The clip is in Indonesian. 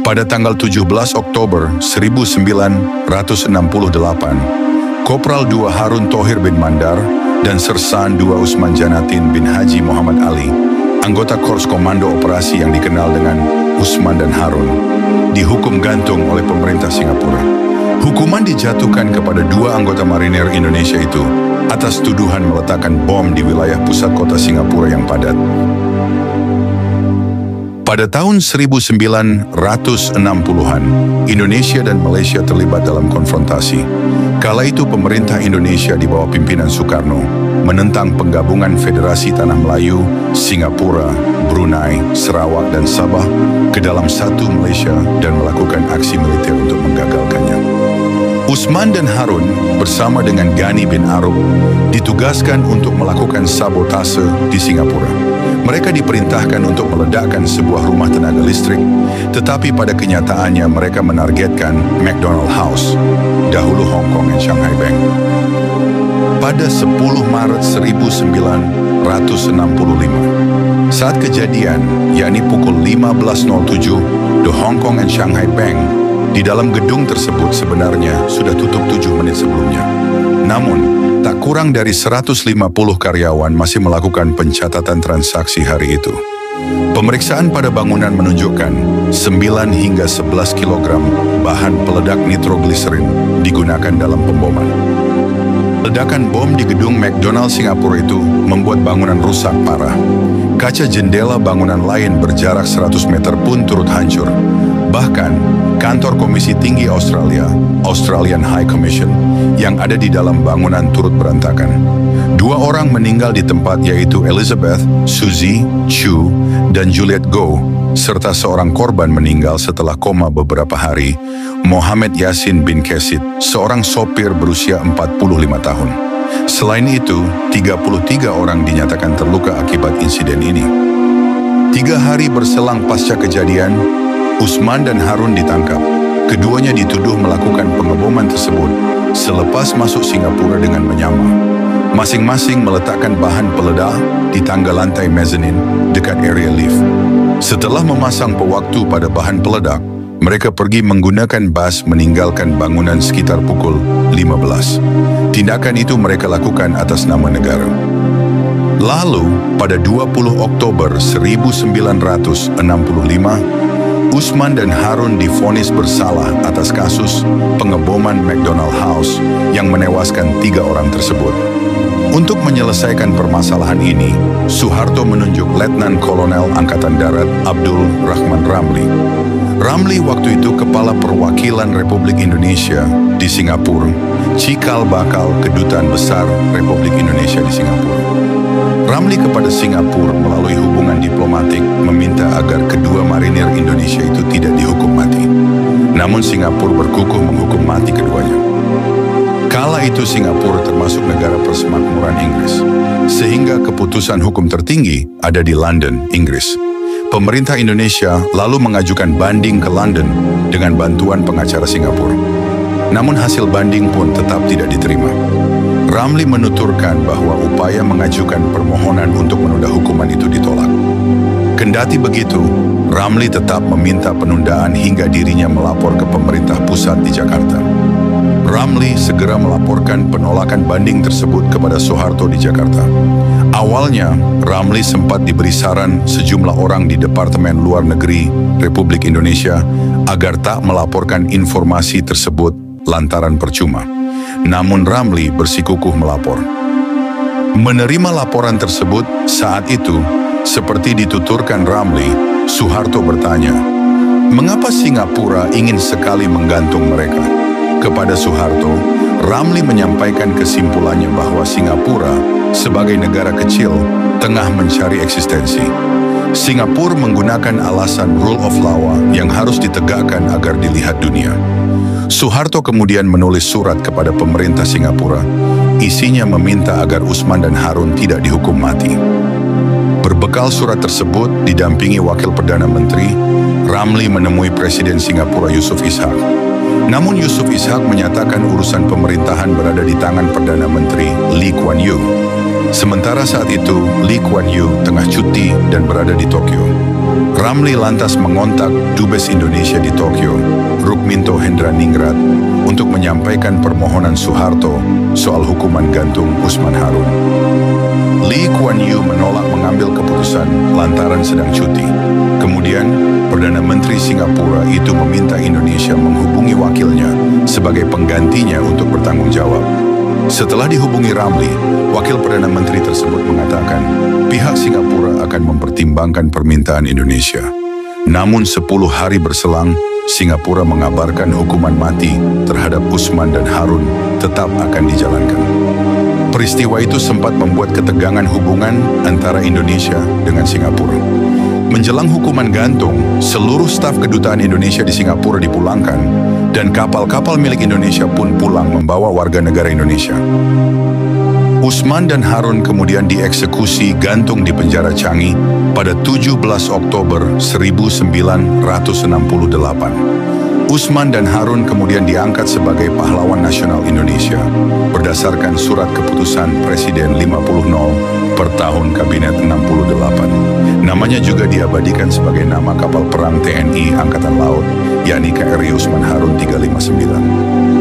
Pada tanggal 17 Oktober 1968, Kopral II Harun Thohir bin Mandar dan Sersan II Usman Janatin bin Haji Muhammad Ali, anggota Korps Komando Operasi yang dikenal dengan Usman dan Harun, dihukum gantung oleh pemerintah Singapura. Hukuman dijatuhkan kepada dua anggota marinir Indonesia itu atas tuduhan meletakkan bom di wilayah pusat kota Singapura yang padat. Pada tahun 1960-an, Indonesia dan Malaysia terlibat dalam konfrontasi. Kala itu pemerintah Indonesia di bawah pimpinan Soekarno menentang penggabungan Federasi Tanah Melayu, Singapura, Brunei, Sarawak, dan Sabah ke dalam satu Malaysia dan melakukan aksi militer untuk menggagalkannya. Usman dan Harun bersama dengan Ghani bin Arub ditugaskan untuk melakukan sabotase di Singapura. Mereka diperintahkan untuk meledakkan sebuah rumah tenaga listrik, tetapi pada kenyataannya mereka menargetkan McDonald House, dahulu Hong Kong and Shanghai Bank. Pada 10 Maret 1965, saat kejadian, yakni pukul 15.07, The Hong Kong and Shanghai Bank di dalam gedung tersebut sebenarnya sudah tutup 7 menit sebelumnya. Namun, tak kurang dari 150 karyawan masih melakukan pencatatan transaksi hari itu. Pemeriksaan pada bangunan menunjukkan 9 hingga 11 kg bahan peledak nitrogliserin digunakan dalam pemboman. Ledakan bom di gedung McDonald Singapura itu membuat bangunan rusak parah. Kaca jendela bangunan lain berjarak 100 meter pun turut hancur. Bahkan, kantor Komisi Tinggi Australia, Australian High Commission, yang ada di dalam bangunan turut berantakan. 2 orang meninggal di tempat, yaitu Elizabeth, Suzy, Chu, dan Juliet Goh, serta seorang korban meninggal setelah koma beberapa hari, Mohamed Yasin bin Kesit, seorang sopir berusia 45 tahun. Selain itu, 33 orang dinyatakan terluka akibat insiden ini. 3 hari berselang pasca kejadian, Usman dan Harun ditangkap. Keduanya dituduh melakukan pengeboman tersebut selepas masuk Singapura dengan menyamar. Masing-masing meletakkan bahan peledak di tangga lantai mezzanine dekat area lift. Setelah memasang pewaktu pada bahan peledak, mereka pergi menggunakan bas meninggalkan bangunan sekitar pukul 15. Tindakan itu mereka lakukan atas nama negara. Lalu, pada 20 Oktober 1965, Usman dan Harun divonis bersalah atas kasus pengeboman McDonald House yang menewaskan 3 orang tersebut. Untuk menyelesaikan permasalahan ini, Soeharto menunjuk Letnan Kolonel Angkatan Darat Abdul Rahman Ramli. Ramli waktu itu Kepala Perwakilan Republik Indonesia di Singapura, cikal bakal Kedutaan Besar Republik Indonesia di Singapura. Ramli kepada Singapura melalui hubungan diplomatik meminta agar kedua marinir Indonesia itu tidak dihukum mati. Namun Singapura berkukuh menghukum mati keduanya. Kala itu Singapura termasuk negara persemakmuran Inggris, sehingga keputusan hukum tertinggi ada di London, Inggris. Pemerintah Indonesia lalu mengajukan banding ke London dengan bantuan pengacara Singapura. Namun hasil banding pun tetap tidak diterima. Ramli menuturkan bahwa upaya mengajukan permohonan untuk menunda hukuman itu ditolak. Kendati begitu, Ramli tetap meminta penundaan hingga dirinya melapor ke pemerintah pusat di Jakarta. Ramli segera melaporkan penolakan banding tersebut kepada Soeharto di Jakarta. Awalnya, Ramli sempat diberi saran sejumlah orang di Departemen Luar Negeri Republik Indonesia agar tak melaporkan informasi tersebut lantaran percuma. Namun Ramli bersikukuh melapor. Menerima laporan tersebut saat itu, seperti dituturkan Ramli, Soeharto bertanya, mengapa Singapura ingin sekali menggantung mereka? Kepada Soeharto, Ramli menyampaikan kesimpulannya bahwa Singapura sebagai negara kecil tengah mencari eksistensi. Singapura menggunakan alasan rule of law yang harus ditegakkan agar dilihat dunia. Soeharto kemudian menulis surat kepada pemerintah Singapura. Isinya meminta agar Usman dan Harun tidak dihukum mati. Berbekal surat tersebut, didampingi Wakil Perdana Menteri, Ramli menemui Presiden Singapura Yusof Ishak. Namun Yusof Ishak menyatakan urusan pemerintahan berada di tangan Perdana Menteri Lee Kuan Yew. Sementara saat itu, Lee Kuan Yew tengah cuti dan berada di Tokyo. Ramli lantas mengontak Dubes Indonesia di Tokyo, Rukminto Hendraningrat, untuk menyampaikan permohonan Soeharto soal hukuman gantung Usman Harun. Lee Kuan Yew menolak mengambil keputusan lantaran sedang cuti. Kemudian, Perdana Menteri Singapura itu meminta Indonesia menghubungi wakilnya sebagai penggantinya untuk bertanggung jawab. Setelah dihubungi Ramli, wakil Perdana Menteri tersebut mengatakan pihak Singapura akan mempertimbangkan permintaan Indonesia. Namun 10 hari berselang, Singapura mengabarkan hukuman mati terhadap Usman dan Harun tetap akan dijalankan. Peristiwa itu sempat membuat ketegangan hubungan antara Indonesia dengan Singapura. Menjelang hukuman gantung, seluruh staf kedutaan Indonesia di Singapura dipulangkan dan kapal-kapal milik Indonesia pun pulang membawa warga negara Indonesia. Usman dan Harun kemudian dieksekusi gantung di penjara Changi pada 17 Oktober 1968. Usman dan Harun kemudian diangkat sebagai pahlawan nasional Indonesia berdasarkan surat keputusan Presiden 50 per tahun Kabinet 68. Namanya juga diabadikan sebagai nama kapal perang TNI Angkatan Laut, yakni KRI Usman Harun 359.